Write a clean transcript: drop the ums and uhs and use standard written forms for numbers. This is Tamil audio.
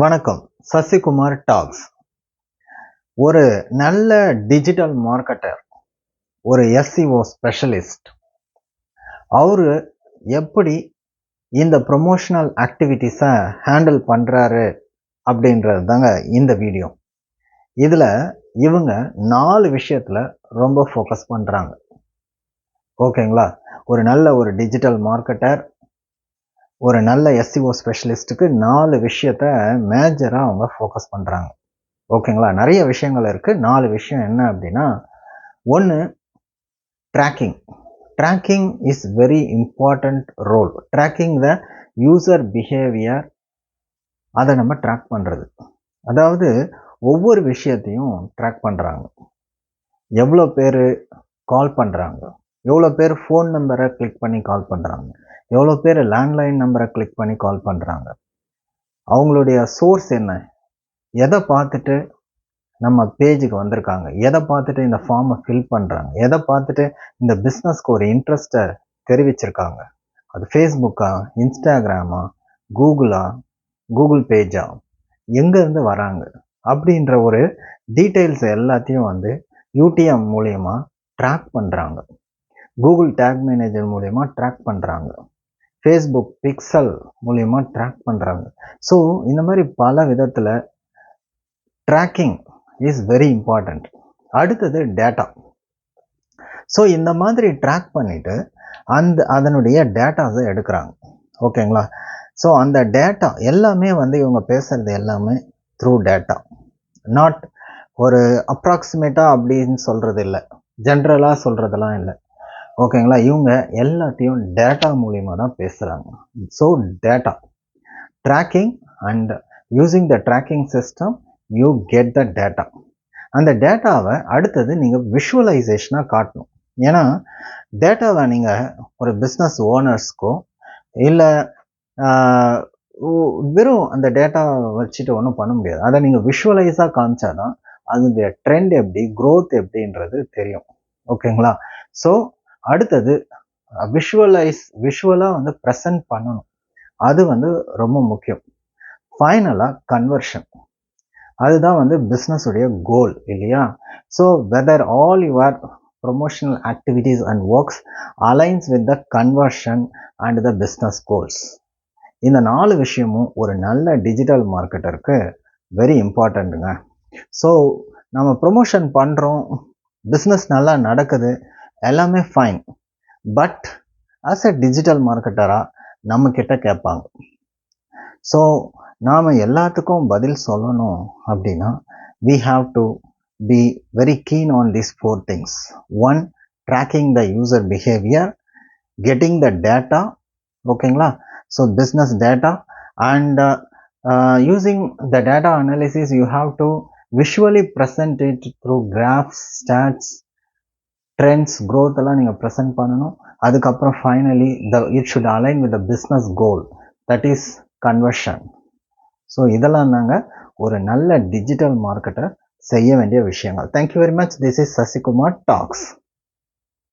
வணக்கம். சசிகுமார் டாக்ஸ். ஒரு நல்ல டிஜிட்டல் மார்க்கெட்டர், ஒரு SEO ஸ்பெஷலிஸ்ட், அவரு எப்படி இந்த ப்ரொமோஷனல் ஆக்டிவிட்டீஸை ஹேண்டில் பண்றாரு அப்படின்றது தாங்க இந்த வீடியோ. இதுல இவங்க 4 விஷயத்துல ரொம்ப ஃபோக்கஸ் பண்றாங்க. ஓகேங்களா? ஒரு டிஜிட்டல் மார்க்கெட்டர், ஒரு நல்ல SEO ஸ்பெஷலிஸ்ட்டுக்கு 4 விஷயத்த மேஜரா அவங்க ஃபோக்கஸ் பண்றாங்க. ஓகேங்களா? நிறைய விஷயங்கள் இருக்கு. 4 விஷயம் என்ன அப்படின்னா, 1 tracking. Tracking is very important role. Tracking the user behaviour, அதை நம்ம ட்ராக் பண்றது. அதாவது ஒவ்வொரு விஷயத்தையும் ட்ராக் பண்றாங்க. எவ்வளோ பேர் கால் பண்றாங்க, எவ்வளோ பேர் ஃபோன் நம்பரை கிளிக் பண்ணி கால் பண்றாங்க, எவ்வளோ பேர் லேண்ட்லைன் நம்பரை கிளிக் பண்ணி கால் பண்றாங்க, அவங்களுடைய சோர்ஸ் என்ன, எதை பார்த்துட்டு நம்ம பேஜுக்கு வந்திருக்காங்க, எதை பார்த்துட்டு இந்த ஃபார்மை ஃபில் பண்ணுறாங்க, எதை பார்த்துட்டு இந்த பிஸ்னஸ்க்கு ஒரு இன்ட்ரெஸ்ட்டை தெரிவிச்சிருக்காங்க, அது ஃபேஸ்புக்கா, இன்ஸ்டாகிராமா, கூகுள் பேஜா, எங்கேருந்து வராங்க அப்படின்ற ஒரு டீட்டெயில்ஸ் எல்லாத்தையும் UTM மூலயமா ட்ராக் பண்ணுறாங்க. கூகுள் டேக் மேனேஜர் மூலயமா ட்ராக் பண்ணுறாங்க. ஃபேஸ்புக் பிக்சல் மூலயமா ட்ராக் பண்ணுறாங்க. ஸோ இந்த மாதிரி பல விதத்தில் ட்ராக்கிங் இஸ் வெரி இம்பார்ட்டண்ட். அடுத்தது டேட்டா. ஸோ இந்த மாதிரி ட்ராக் பண்ணிட்டு அதனுடைய டேட்டாஸை எடுக்கிறாங்க. ஓகேங்களா? ஸோ அந்த டேட்டா எல்லாமே இவங்க பேசுறது எல்லாமே த்ரூ டேட்டா, நாட் ஒரு அப்ராக்சிமேட்டாக அப்படின்னு சொல்கிறது இல்லை, ஜென்ரலாக சொல்கிறதெல்லாம் இல்லை. ஓகேங்களா? இவங்க எல்லாத்தையும் டேட்டா மூலியமாக தான் பேசுகிறாங்க. So data tracking and using the tracking system you get the data. அந்த டேட்டாவை அடுத்தது நீங்கள் விஷுவலைசேஷனாக காட்டணும். ஏன்னா டேட்டாவை நீங்கள் ஒரு பிஸ்னஸ் ஓனர்ஸ்க்கோ இல்லை வெறும் அந்த டேட்டாவை வச்சுட்டு ஒன்றும் பண்ண முடியாது. அதை நீங்கள் விஷுவலைஸாக காமிச்சாதான் அதனுடைய ட்ரெண்ட் எப்படி, க்ரோத் எப்படின்றது தெரியும். ஓகேங்களா? ஸோ அடுத்தது விஷுவலாக ப்ரெசன்ட் பண்ணணும். அது ரொம்ப முக்கியம். ஃபைனலாக கன்வர்ஷன், அதுதான் பிஸ்னஸ் உடைய கோல் இல்லையா? So whether all your promotional activities and works aligns with the conversion and the business goals. இந்த 4 விஷயமும் ஒரு நல்ல டிஜிட்டல் மார்க்கெட்டருக்கு வெரி இம்பார்ட்டண்ட்டுங்க. ஸோ நம்ம ப்ரொமோஷன் பண்ணுறோம், பிஸ்னஸ் நல்லா நடக்குது, எல்லாமே fine. But as a digital மார்க்கெட்டராக நம்மக்கிட்ட கேட்பாங்க. ஸோ நாம் எல்லாத்துக்கும் பதில் சொல்லணும் அப்படின்னா we have to be very keen on these 4 things. 1, tracking the user behavior, getting the data, ஓகேங்களா? So business data and using the data analysis you have to visually present it through graphs, stats, trends, growth எல்லாம் நீங்கள் ப்ரெசென்ட் பண்ணணும். அதுக்கப்புறம் finally it should align with the business goal, that is conversion. So இதெல்லாம் தாங்க ஒரு நல்ல டிஜிட்டல் மார்க்கெட்டர் செய்ய வேண்டிய விஷயங்கள். Thank you very much. This is Sasikumar tax.